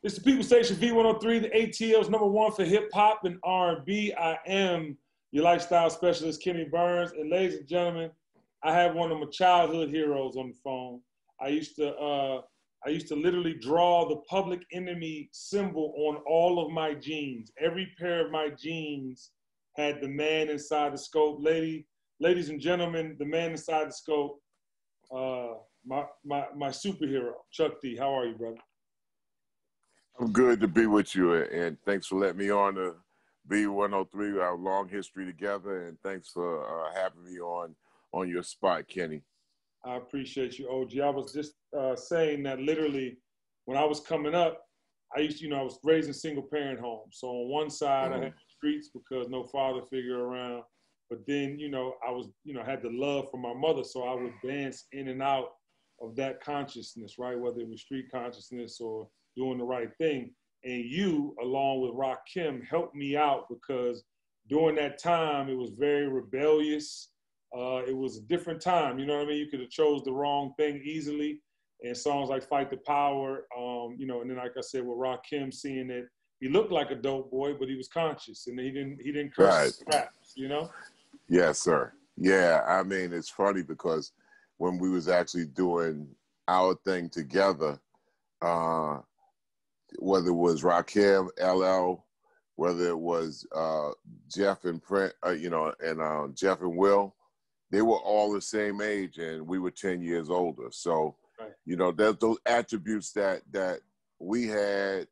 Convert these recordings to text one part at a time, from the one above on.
It's the People Station V103, the ATL's #1 for hip hop and R&B. I am your lifestyle specialist, Kenny Burns. And ladies and gentlemen, I have one of my childhood heroes on the phone. I used to literally draw the Public Enemy symbol on all of my jeans. Every pair of my jeans had the man inside the scope. Ladies and gentlemen, the man inside the scope, my superhero, Chuck D. How are you, brother? I'm good to be with you, and thanks for letting me on the V103. Our long history together, and thanks for having me on your spot, Kenny. I appreciate you, OG. I was just saying that literally when I was coming up, I was raised in single parent home. So on one side, I had the streets because no father figure around. But then, I was, had the love for my mother. So I would dance in and out of that consciousness, right? Whether it was street consciousness or doing the right thing. And you, along with Rakim, helped me out because during that time, it was very rebellious. It was a different time, you know what I mean? You could have chose the wrong thing easily. And songs like Fight the Power, and then like I said, with Rakim, seeing that he looked like a dope boy, but he was conscious and he didn't curse raps, Yes, sir. Yeah, I mean, it's funny because when we was actually doing our thing together, whether it was Rakim, LL, whether it was Jeff and Jeff and Will, they were all the same age, and we were 10 years older. So, right. There's those attributes that we had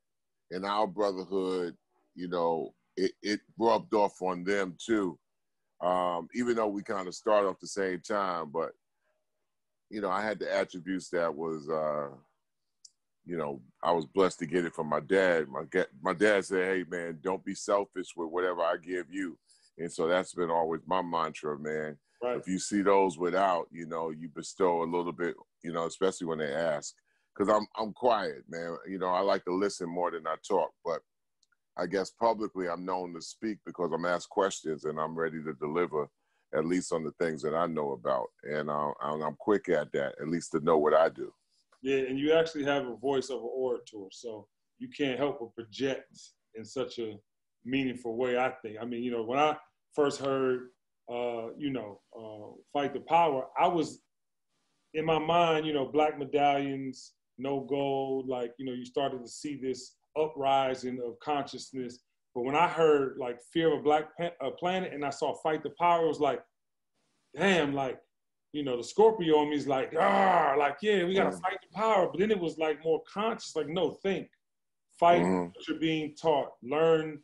in our brotherhood, it rubbed off on them too. Even though we kind of started off the same time, but, I had the attributes that was, I was blessed to get it from my dad. My dad said, hey, man, don't be selfish with whatever I give you. And so that's been always my mantra, man. Right. If you see those without, you bestow a little bit, especially when they ask. Because I'm quiet, man. I like to listen more than I talk. But I guess publicly I'm known to speak because I'm asked questions and I'm ready to deliver, at least on the things that I know about. And I'm quick at that, at least to know what I do. Yeah, and you actually have a voice of an orator, so you can't help but project in such a meaningful way, I think. I mean, when I first heard, Fight the Power, I was, in my mind, black medallions, no gold, like, you started to see this uprising of consciousness. But when I heard, like, Fear of a Black Planet and I saw Fight the Power, it was like, damn, like, the Scorpio in me is like, yeah, we got to fight the power. But then it was like more conscious, like, no, think, fight what you're being taught, learn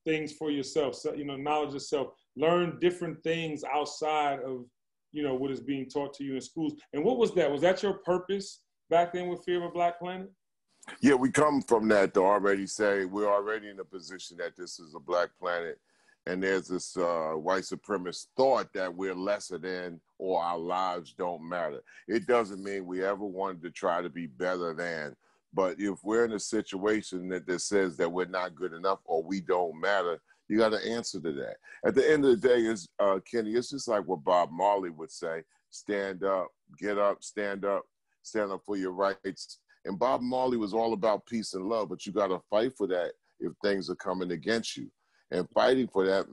things for yourself, so, knowledge of self, learn different things outside of, what is being taught to you in schools. And what was that? Was that your purpose back then with Fear of a Black Planet? Yeah, we come from that to already say we're already in a position that this is a black planet. And there's this white supremacist thought that we're lesser than or our lives don't matter. It doesn't mean we ever wanted to try to be better than. But if we're in a situation that says that we're not good enough or we don't matter, you got to answer to that. At the end of the day, Kenny, it's just like what Bob Marley would say: stand up, get up, stand up for your rights. And Bob Marley was all about peace and love, but you got to fight for that if things are coming against you. And fighting for that,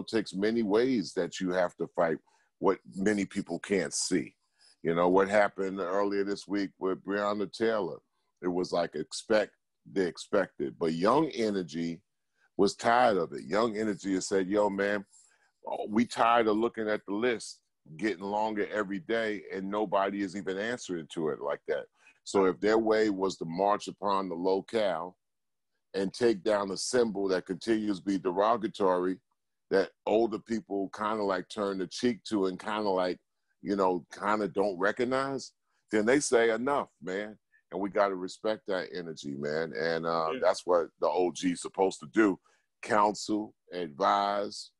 takes many ways that you have to fight what many people can't see. What happened earlier this week with Breonna Taylor, it was like expect the expected. But Young Energy was tired of it. Young Energy has said, yo, man, we tired of looking at the list getting longer every day and nobody is even answering to it like that. So if their way was to march upon the locale and take down a symbol that continues to be derogatory, that older people kind of like turn the cheek to and kind of like, kind of don't recognize, then they say enough, man. And we got to respect that energy, man. And that's what the OG is supposed to do. Counsel, advise,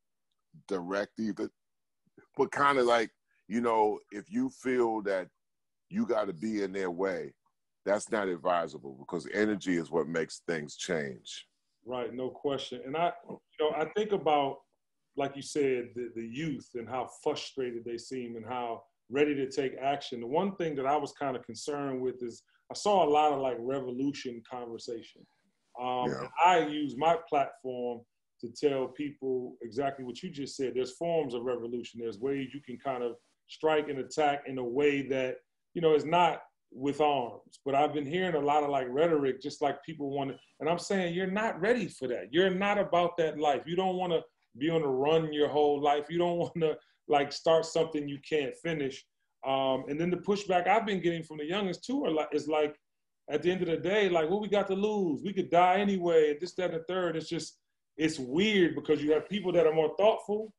direct even. But kind of like, if you feel that you got to be in their way, that's not advisable because energy is what makes things change. Right, no question. And I think about, like you said, the youth and how frustrated they seem and how ready to take action. The one thing that I was kind of concerned with is I saw a lot of like revolution conversation. Yeah. And I use my platform to tell people exactly what you just said. There's forms of revolution. There's ways you can kind of strike and attack in a way that, you know, is not with arms. But I've been hearing a lot of like rhetoric, just like people want to, and I'm saying you're not ready for that. You're not about that life. You don't want to be on the run your whole life. You don't want to like start something you can't finish. And then the pushback I've been getting from the youngest too is like, at the end of the day, like, what we got to lose? We could die anyway, and this, that, and the third. It's just, it's weird because you have people that are more thoughtful,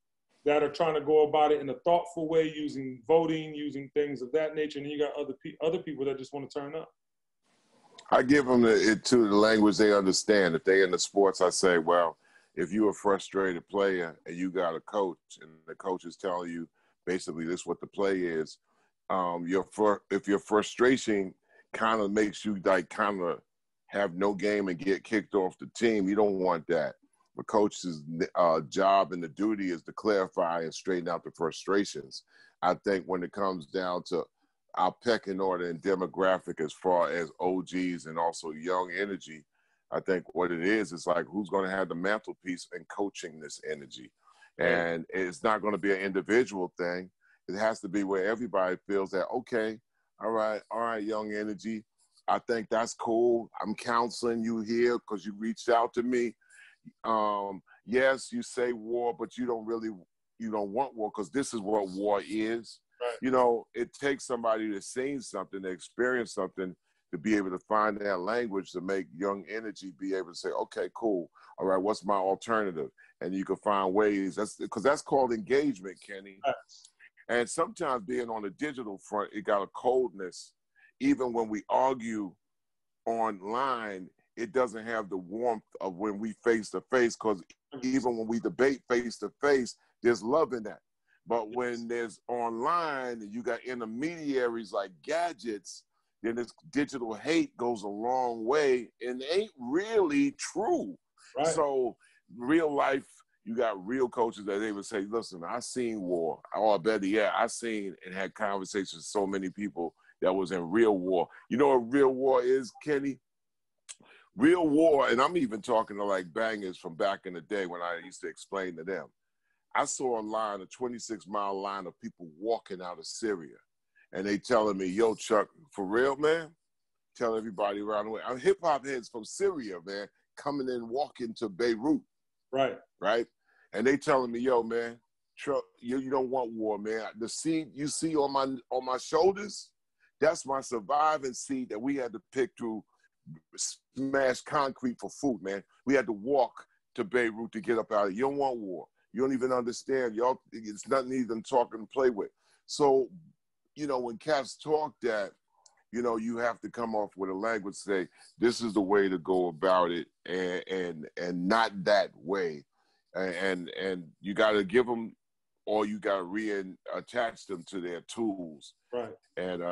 that are trying to go about it in a thoughtful way, using voting, using things of that nature, and then you got other people that just want to turn up. I give them it to the language they understand. If they in the sports, I say, well, if you're a frustrated player and you got a coach and the coach is telling you basically this is what the play is, if your frustration kind of makes you like kind of have no game and get kicked off the team, you don't want that. The coach's job and the duty is to clarify and straighten out the frustrations. I think when it comes down to our pecking order and demographic as far as OGs and also young energy, I think what it is like who's going to have the mantelpiece in coaching this energy. And it's not going to be an individual thing. It has to be where everybody feels that, okay, all right, young energy, I think that's cool. I'm counseling you here because you reached out to me. Yes, you say war, but you don't want war because this is what war is. Right. You know, it takes somebody to seen something, to experience something, to be able to find that language to make young energy be able to say, okay, cool. All right, what's my alternative? And you can find ways. That's called engagement, Kenny. Right. And sometimes being on the digital front, it got a coldness. Even when we argue online, it doesn't have the warmth of when we face to face, because even when we debate face to face, there's love in that. But when there's online and you got intermediaries like gadgets, then this digital hate goes a long way and ain't really true. Right. So real life, you got real coaches that they would say, listen, I seen war. Or better yet, I seen and had conversations with so many people that was in real war. You know what real war is, Kenny? Real war, and I'm even talking to like bangers from back in the day when I used to explain to them. I saw a 26-mile line of people walking out of Syria. And they telling me, yo, Chuck, for real, man? Tell everybody around the way. I'm hip-hop heads from Syria, man, coming in, walking to Beirut. Right. Right? And they telling me, yo, man, Chuck, you don't want war, man. The seed you see on my shoulders, that's my surviving seed that we had to pick through smashed concrete for food, man. We had to walk to Beirut to get up out of it. You don't want war. You don't even understand. Y'all, it's nothing even talking and play with. So, you know, when cats talk that, you know, you have to come off with a language, say, this is the way to go about it, and not that way. And you got to give them, or you got to reattach them to their tools. Right. And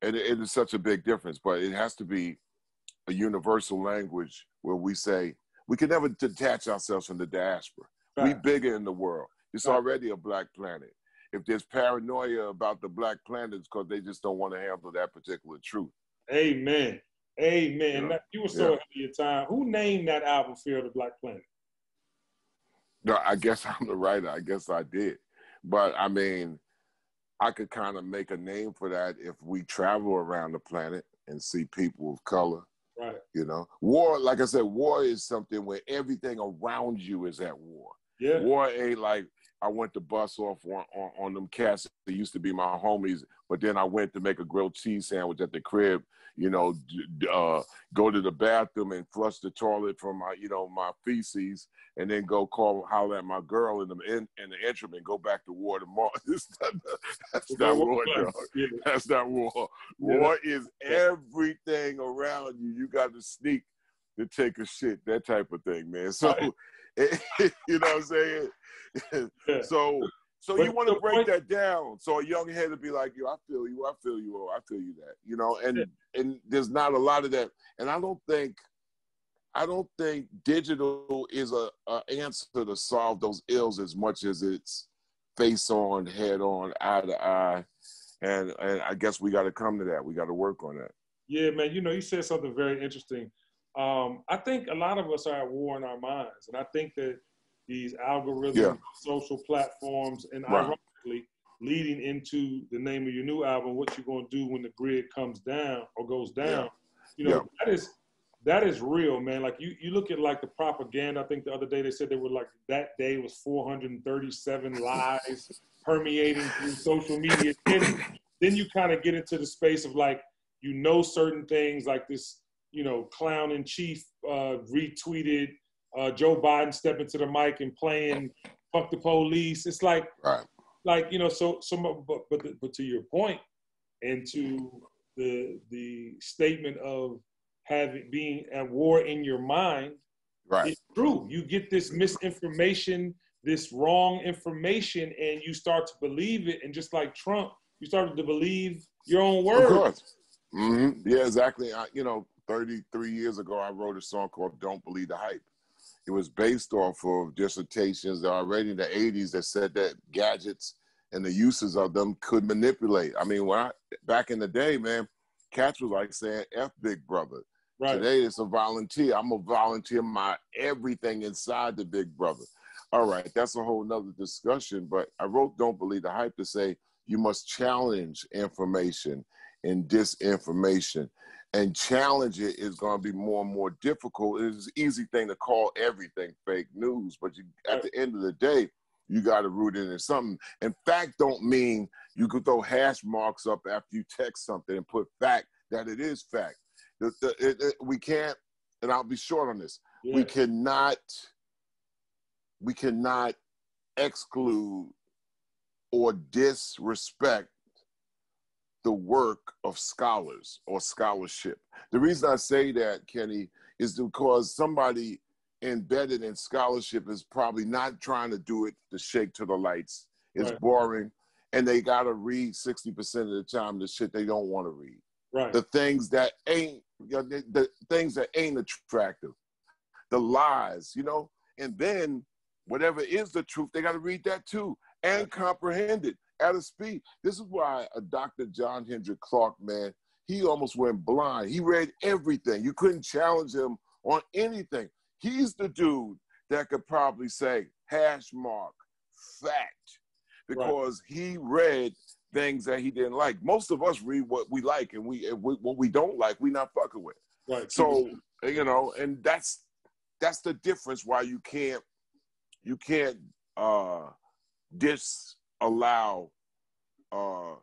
it is such a big difference, but it has to be a universal language where we say, we can never detach ourselves from the diaspora. Right. We bigger in the world. It's already a black planet. If there's paranoia about the black planet, it's because they just don't want to handle that particular truth. Amen. Amen. Yeah. You were so ahead of your time. Who named that album Fear of the Black Planet? No, I guess I'm the writer. I guess I did. But I mean, I could kind of make a name for that if we travel around the planet and see people of color. Right. You know, war, like I said, war is something where everything around you is at war. Yeah. War ain't like I went to bust off on them cats that used to be my homies, but then I went to make a grilled cheese sandwich at the crib, you know, go to the bathroom and flush the toilet from my, you know, my feces, and then go holler at my girl in the interim and go back to war tomorrow. That's not war, dog. Yeah. That's not war. War is everything around you. You got to sneak to take a shit, that type of thing, man. So, you know what I'm saying? Yeah. So you want to break that down. So a young head would be like, yo, I feel you, I feel you, I feel you that, you know, and there's not a lot of that. And I don't think digital is a answer to solve those ills as much as it's face on, head on, eye to eye. And I guess we got to come to that. We got to work on that. Yeah, man. You know, you said something very interesting. I think a lot of us are at war in our minds, and I think that these algorithms, Yeah. social platforms, and Right. ironically, leading into the name of your new album, what you're going to do when the grid comes down or goes down. You know, that is real, man. Like you look at like the propaganda. I think the other day they said they were like that day was 437 lies permeating through social media. And then you kind of get into the space of like, you know, certain things like this, you know, clown in chief retweeted Joe Biden stepping to the mic and playing "Fuck the Police." It's like, you know, but to your point, and to the statement of being at war in your mind, it's true. You get this misinformation, this wrong information, and you start to believe it. And just like Trump, you started to believe your own words. Of course. Mm-hmm. Yeah, exactly. You know, 33 years ago, I wrote a song called "Don't Believe the Hype." It was based off of dissertations that already in the 80s that said that gadgets and the uses of them could manipulate. I mean, back in the day, man, cats was like saying F Big Brother. Right. Today it's a volunteer. I'm a volunteer my everything inside the Big Brother. All right, that's a whole nother discussion, but I wrote Don't Believe the Hype to say you must challenge information and disinformation. And challenge it is going to be more and more difficult. It's an easy thing to call everything fake news, but at the end of the day, you got to root it in something. And fact don't mean you could throw hash marks up after you text something and put fact that it is fact. We can't, and I'll be short on this. Yeah. We cannot exclude or disrespect the work of scholars or scholarship. The reason I say that, Kenny, is because somebody embedded in scholarship is probably not trying to do it to shake to the lights. It's boring, and they got to read 60% of the time the shit they don't want to read. Right. The things that ain't, the things that ain't attractive, the lies, you know, and then whatever is the truth, they got to read that too and comprehend it at a speed. This is why a Dr. John Hendrik Clark, man, he almost went blind. He read everything. You couldn't challenge him on anything. He's the dude that could probably say hash mark fact because he read things that he didn't like. Most of us read what we like, and what we don't like, we not fucking with. Right. So, you know, and that's the difference why you can't disallow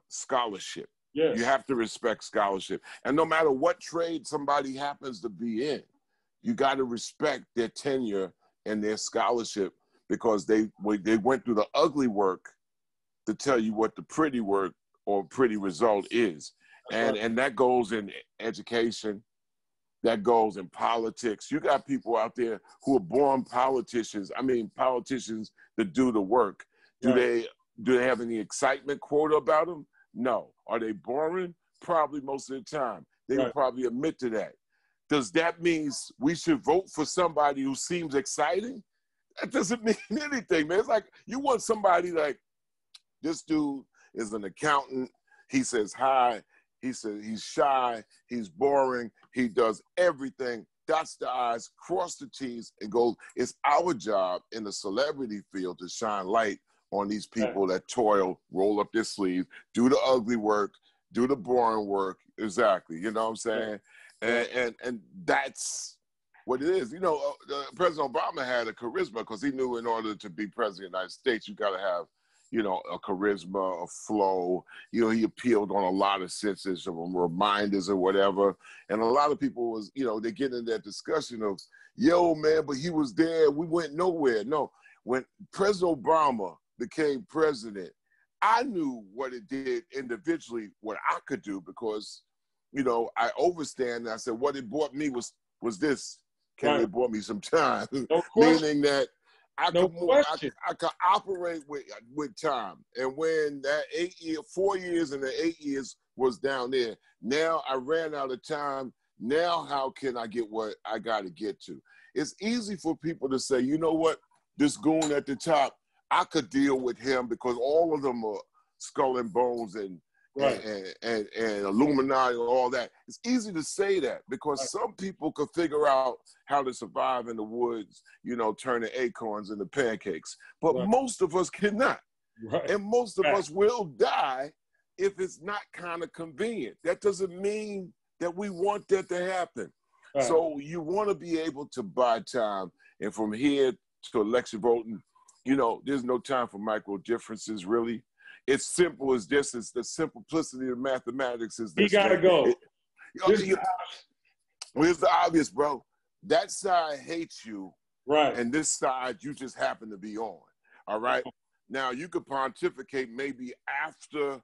scholarship. Yes. You have to respect scholarship. And no matter what trade somebody happens to be in, you got to respect their tenure and their scholarship because they went through the ugly work to tell you what the pretty work or pretty result is. And that goes in education, that goes in politics. You got people out there who are born politicians. I mean, politicians that do the work. Do they have any excitement quota about them? No. Are they boring? Probably most of the time. They will probably admit to that. Does that mean we should vote for somebody who seems exciting? That doesn't mean anything, man. It's like you want somebody like, this dude is an accountant. He says hi. He says he's shy. He's boring. He does everything. Dots the I's, cross the T's, and goes. It's our job in the celebrity field to shine light on these people that toil, roll up their sleeves, do the ugly work, do the boring work. Exactly. You know what I'm saying? And that's what it is. You know, President Obama had a charisma because he knew in order to be president of the United States, you got to have, you know, a charisma, a flow. You know, he appealed on a lot of senses of reminders or whatever. And a lot of people was, you know, they get in that discussion of, yo, man, but he was there. We went nowhere. No, when President Obama became president, I knew what it did individually, what I could do because, you know, I overstand. And I said, what it brought me was this. It brought me some time. No meaning that I could operate with time. And when that 4 years and the 8 years was down there, now I ran out of time. Now how can I get what I got to get to? It's easy for people to say, you know what, this goon at the top, I could deal with him because all of them are skull and bones and right, and Illuminati and all that. It's easy to say that because right, some people could figure out how to survive in the woods, you know, turning acorns into pancakes. But right, most of us cannot. right, And most of right, us will die if it's not kind of convenient. That doesn't mean that we want that to happen. right. So you want to be able to buy time. And from here to election voting, you know, there's no time for micro differences, really. It's simple as this. It's the simplicity of mathematics is He this, gotta man. go. This, Here's the obvious, bro. That side hates you, right, and this side you just happen to be on. All right? Now, you could pontificate maybe after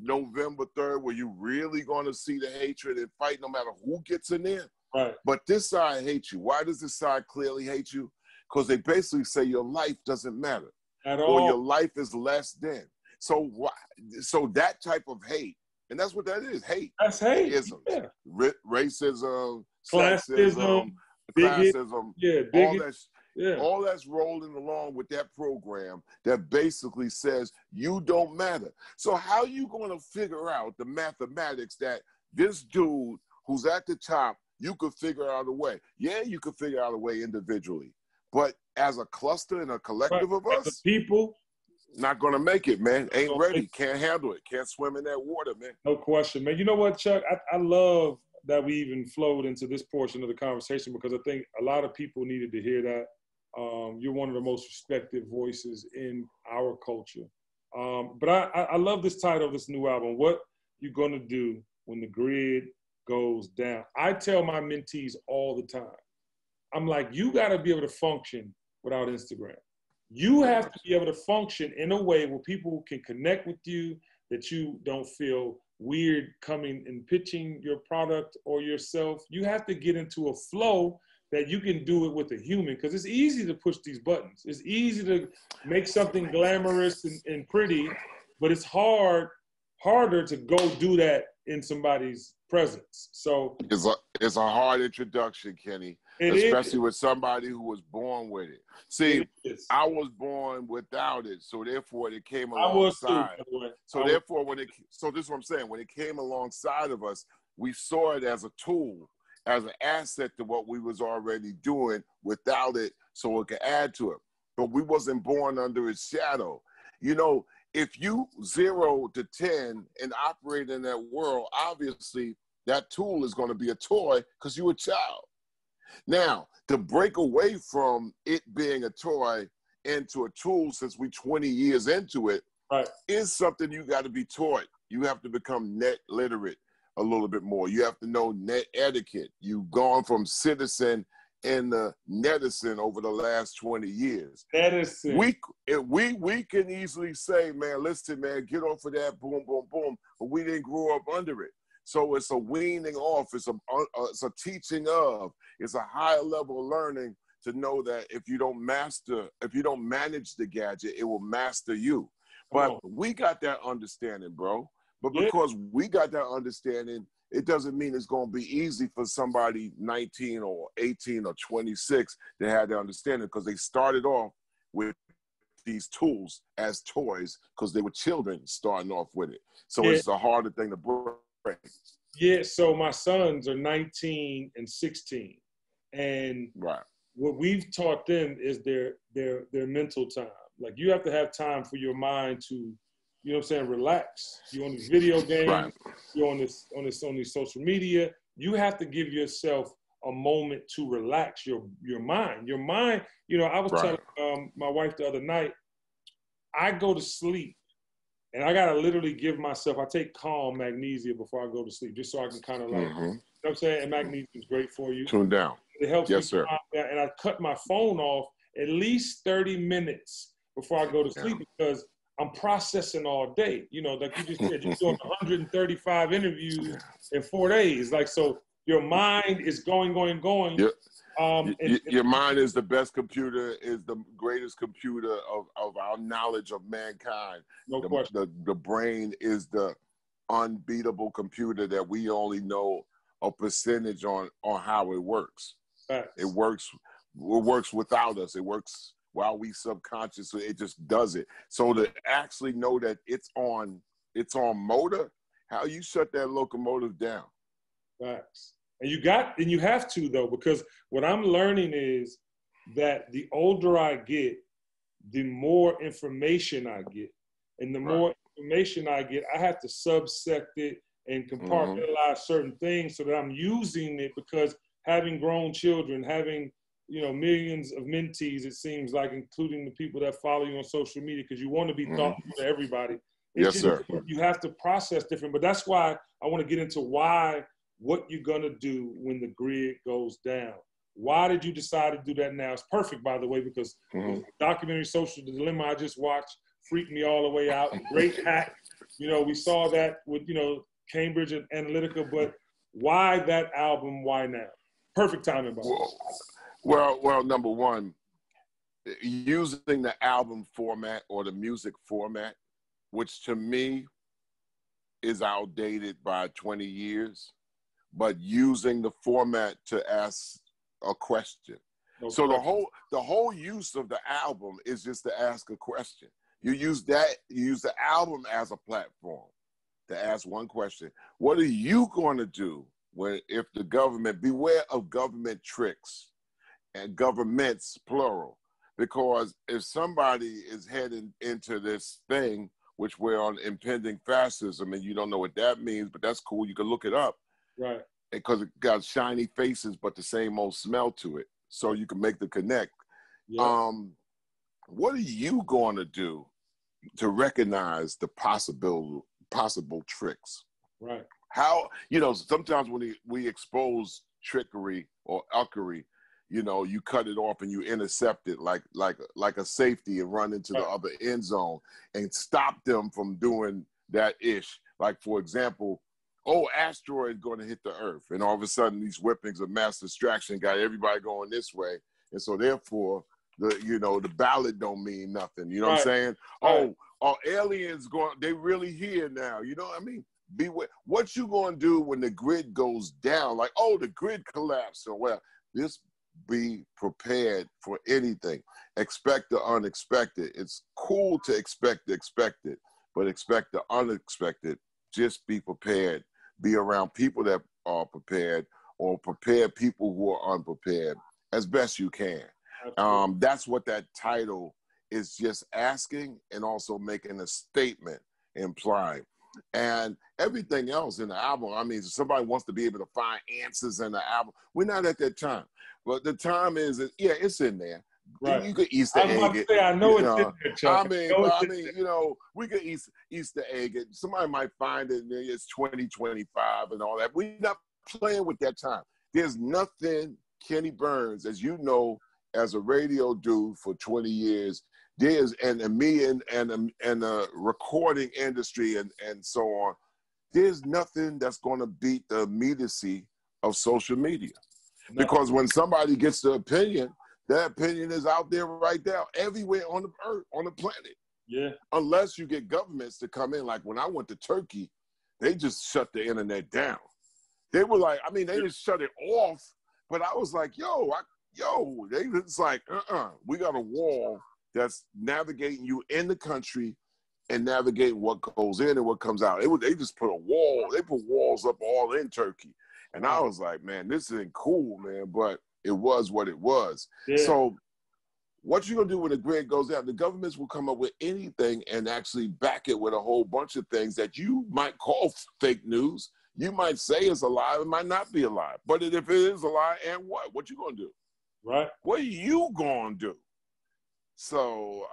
November 3rd, where you're really going to see the hatred and fight no matter who gets in there. right. But this side hates you. Why does this side clearly hate you? Because they basically say your life doesn't matter At or your all. life is less than. So why? So that type of hate, and that's what that is, hate. That's hate. Isms, Yeah. racism, Classism, sexism, bigot. classism, Yeah, all bigot. that. Yeah. All that's rolling along with that program that basically says you don't matter. So how you going to figure out the mathematics that this dude who's at the top, you could figure out a way. Yeah, you could figure out a way individually. But as a cluster and a collective of As a us, people, not going to make it, man. Ain't don't ready. think- Can't handle it. Can't swim in that water, man. no question, man. You know what, Chuck? I love that we even flowed into this portion of the conversation because I think a lot of people needed to hear that. You're one of the most respected voices in our culture. But I love this title of this new album, What You Gonna Do When the Grid Goes Down. I tell my mentees all the time, I'm like, you gotta be able to function without Instagram. You have to be able to function in a way where people can connect with you, that you don't feel weird coming and pitching your product or yourself. You have to get into a flow that you can do it with a human, because it's easy to push these buttons. It's easy to make something glamorous and pretty, but it's harder to go do that in somebody's presence. So it's a hard introduction, Kenny, it especially is. with somebody who was born with it. See, It is. I was born without it, so therefore it came I was too, alongside. by the way. So therefore, so this is what I'm saying. When it came alongside of us, we saw it as a tool, as an asset to what we was already doing without it, so it could add to it. But we wasn't born under its shadow. You know, if you 0 to 10 and operate in that world, obviously that tool is going to be a toy because you're a child. Now, to break away from it being a toy into a tool, since we're 20 years into it, right, is something you got to be taught. You have to become net literate a little bit more. You have to know net etiquette. You've gone from citizen into netizen over the last 20 years. Netizen. We can easily say, man, listen, man, get off of that, boom, boom, boom. But we didn't grow up under it. So it's a weaning off. It's a teaching of. It's a higher level of learning to know that if you don't manage the gadget, it will master you. But we got that understanding, bro. But because we got that understanding, it doesn't mean it's going to be easy for somebody 19 or 18 or 26 to have that understanding, because they started off with these tools as toys because they were children starting off with it. So it's a harder thing to break. Yeah, so my sons are 19 and 16. And what we've taught them is their mental time. Like, you have to have time for your mind to, you know what I'm saying, relax. You're on this video game, you're on this social media. You have to give yourself a moment to relax your mind. Your mind, you know, I was telling my wife the other night, I go to sleep and I gotta literally give myself, I take calm magnesia before I go to sleep, just so I can kind of like, you know what I'm saying? And magnesium is great for you. Tune down. It helps me calm down. And I cut my phone off at least 30 minutes before I go to sleep because I'm processing all day. You know, like you just said, you're doing 135 interviews in 4 days. Like, so your mind is going. Your mind is the best computer, is the greatest computer of our knowledge of mankind. No question. The brain is the unbeatable computer that we only know a percentage on how it works. Facts. It works without us. It works while we subconsciously, it just does it. So to actually know that it's on motor how you shut that locomotive down. Facts. And you have to though, because what I'm learning is that the older I get, the more information I get. And the more information I get, I have to subsect it and compartmentalize certain things so that I'm using it, because having grown children, having, you know, millions of mentees, it seems like, including the people that follow you on social media, because you want to be thoughtful to everybody. Yes, sir. You have to process different, but that's why I want to get into what you're going to do when the grid goes down. Why did you decide to do that now? It's perfect, by the way, because the documentary Social Dilemma I just watched freaked me all the way out. Great hack. You know, we saw that with, you know, Cambridge and Analytica, but why that album? Why now? Perfect timing, by the way. Well, number one, using the album format or the music format, which to me is outdated by 20 years, but using the format to ask a question. Okay. So the whole use of the album is just to ask a question. You use the album as a platform to ask one question. What are you going to do if the government, beware of government tricks, and governments plural, because if somebody is heading into this thing, which we're on impending fascism, and you don't know what that means, but that's cool. You can look it up. Right. Because it got shiny faces, but the same old smell to it. So you can make the connect. Yeah. What are you going to do to recognize the possible tricks? Right. How, you know, sometimes when we expose trickery or uckery, you know, you cut it off and you intercept it like a safety and run into the other end zone and stop them from doing that ish. Like, for example, asteroid going to hit the Earth, and all of a sudden these whippings of mass distraction got everybody going this way, and so therefore the ballot don't mean nothing. You know what I'm saying? Right. Aliens going? They really here now? You know what I mean? Beware. What you going to do when the grid goes down? Like, the grid collapsed. So this. Be prepared for anything. Expect the unexpected. It's cool to expect the expected, but expect the unexpected. Just be prepared. Be around people that are prepared, or prepare people who are unprepared as best you can. That's what that title is just asking, and also making a statement, implying. And everything else in the album, I mean, if somebody wants to be able to find answers in the album, we're not at that time. But the time is, it's in there. Right. You could Easter egg it. I know it's in there, Chuck. I mean, you know, we could Easter egg it. Somebody might find it, and it's 2025 and all that. We're not playing with that time. There's nothing, Kenny Burns, as you know, as a radio dude for 20 years, and me and the recording industry and so on, there's nothing that's going to beat the immediacy of social media. No. Because when somebody gets the opinion, that opinion is out there right now, everywhere on the earth, on the planet. Yeah. Unless you get governments to come in. Like when I went to Turkey, they just shut the internet down. They were like, I mean, they just shut it off. But I was like, it's like, we got a wall that's navigating you in the country and navigating what goes in and what comes out. They just put a wall. They put walls up all in Turkey. And I was like, man, this isn't cool, man. But it was what it was. Yeah. So what you going to do when the grid goes down? The governments will come up with anything and actually back it with a whole bunch of things that you might call fake news. You might say it's a lie. It might not be a lie. But if it is a lie, and what? What you going to do? Right. What are you going to do? So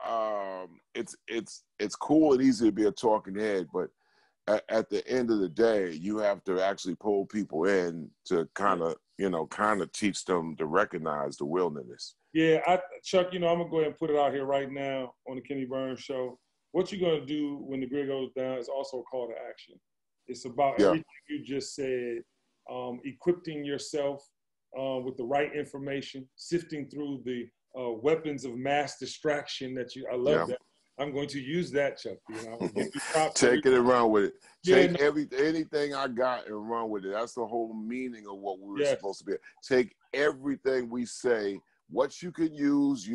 it's cool and easy to be a talking head, but at the end of the day, you have to actually pull people in to kind of teach them to recognize the wilderness. Yeah, Chuck, I'm gonna go ahead and put it out here right now on the Kenny Burns Show. What you're gonna do when the grid goes down is also a call to action. It's about everything you just said, equipping yourself with the right information, sifting through the weapons of mass distraction I love that. I'm going to use that, Chuck. Take it and run with it. Take anything I got and run with it. That's the whole meaning of what we were supposed to be. Take everything we say, what you can use.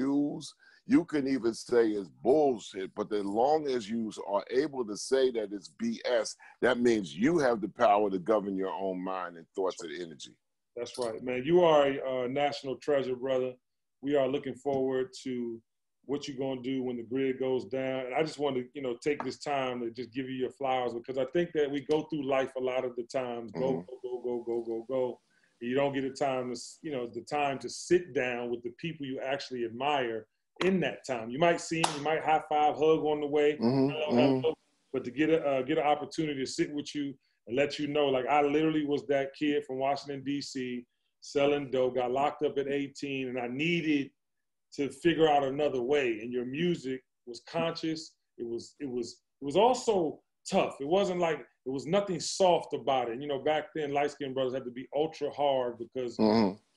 you can even say it's bullshit, but as long as you are able to say that it's BS, that means you have the power to govern your own mind and thoughts and energy. That's right, man. You are a national treasure, brother. We are looking forward to what you're going to do when the grid goes down. And I just want to, you know, take this time to just give you your flowers, because I think that we go through life a lot of the times, go, go. And you don't get the time to, you know, the time to sit down with the people you actually admire in that time. You might see them, you might high five, hug on the way, hello, but to get an opportunity to sit with you and let you know, like, I literally was that kid from Washington, D.C., selling dope, got locked up at 18, and I needed to figure out another way. And your music was conscious. It was also tough. It wasn't like, it was nothing soft about it. You know, back then, light-skinned brothers had to be ultra hard because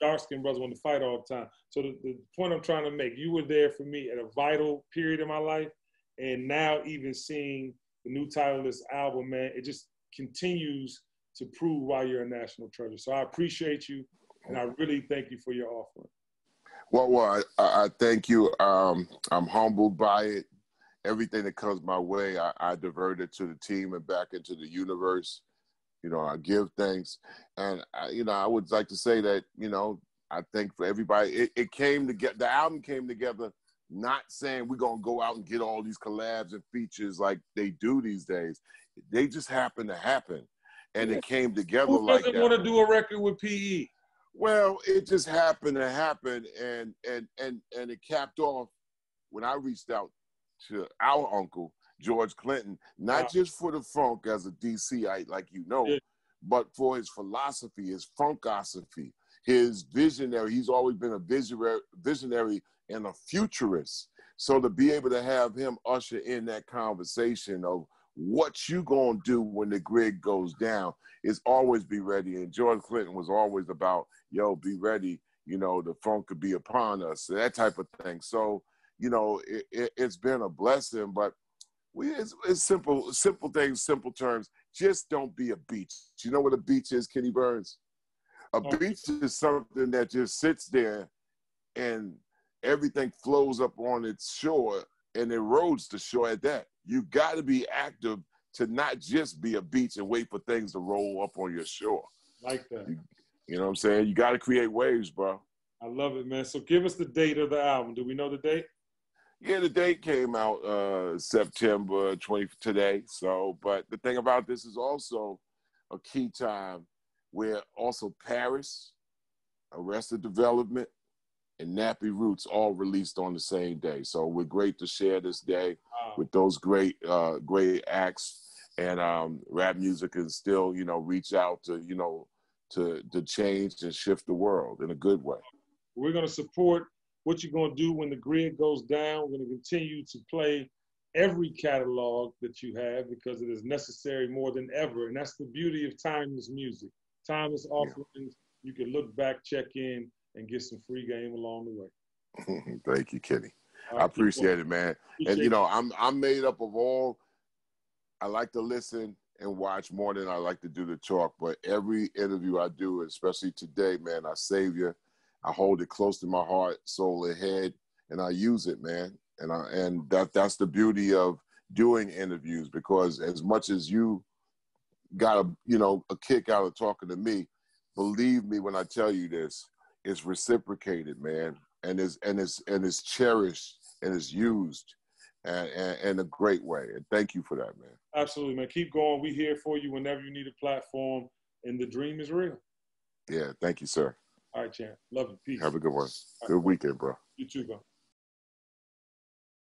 dark-skinned brothers wanted to fight all the time. So the point I'm trying to make, you were there for me at a vital period in my life. And now even seeing the new title of this album, man, it just continues to prove why you're a national treasure. So I appreciate you, and I really thank you for your offering. Well, I thank you. I'm humbled by it. Everything that comes my way, I divert it to the team and back into the universe. You know, I give thanks. And, you know, I would like to say that, you know, I thank for everybody. It came together, the album came together, not saying we're going to go out and get all these collabs and features like they do these days. They just happen to happen. And it came together like that. Who doesn't want to do a record with PE? Well, it just happened to happen, and it capped off when I reached out to our uncle, George Clinton, not just for the funk as a DCite, like you know, but for his philosophy, his funkosophy, his visionary. He's always been a visionary and a futurist. So to be able to have him usher in that conversation of what you gonna do when the grid goes down is always be ready. And George Clinton was always about, yo, be ready. You know, the funk could be upon us, that type of thing. So, you know, it's been a blessing, but it's simple things, simple terms. Just don't be a beach. You know what a beach is, Kenny Burns? A beach is something that just sits there and everything flows up on its shore and erodes the shore at that. You got to be active to not just be a beach and wait for things to roll up on your shore. Like that. You know what I'm saying? You got to create waves, bro. I love it, man. So give us the date of the album. Do we know the date? Yeah, the date came out September 20th today. So, but the thing about this is also a key time where also Paris, Arrested Development, and Nappy Roots all released on the same day. So we're great to share this day with those great acts, and rap music can still, you know, reach out to, you know, to change and shift the world in a good way. We're going to support what you're going to do when the grid goes down. We're going to continue to play every catalog that you have because it is necessary more than ever. And that's the beauty of timeless music. Timeless offerings. You can look back, check in, and get some free game along the way. Thank you, Kenny. I appreciate it, man. And you know, I'm made up of all. I like to listen and watch more than I like to do the talk. But every interview I do, especially today, man, I save you. I hold it close to my heart, soul, and head, and I use it, man. And that's the beauty of doing interviews, because as much as you got a kick out of talking to me, believe me when I tell you this, it's reciprocated, man, and it's cherished and it's used in a great way. And thank you for that, man. Absolutely, man. Keep going. We're here for you whenever you need a platform, and the dream is real. Yeah, thank you, sir. All right, champ. Love you. Peace. Have a good one. Good weekend, bro. You too, bro.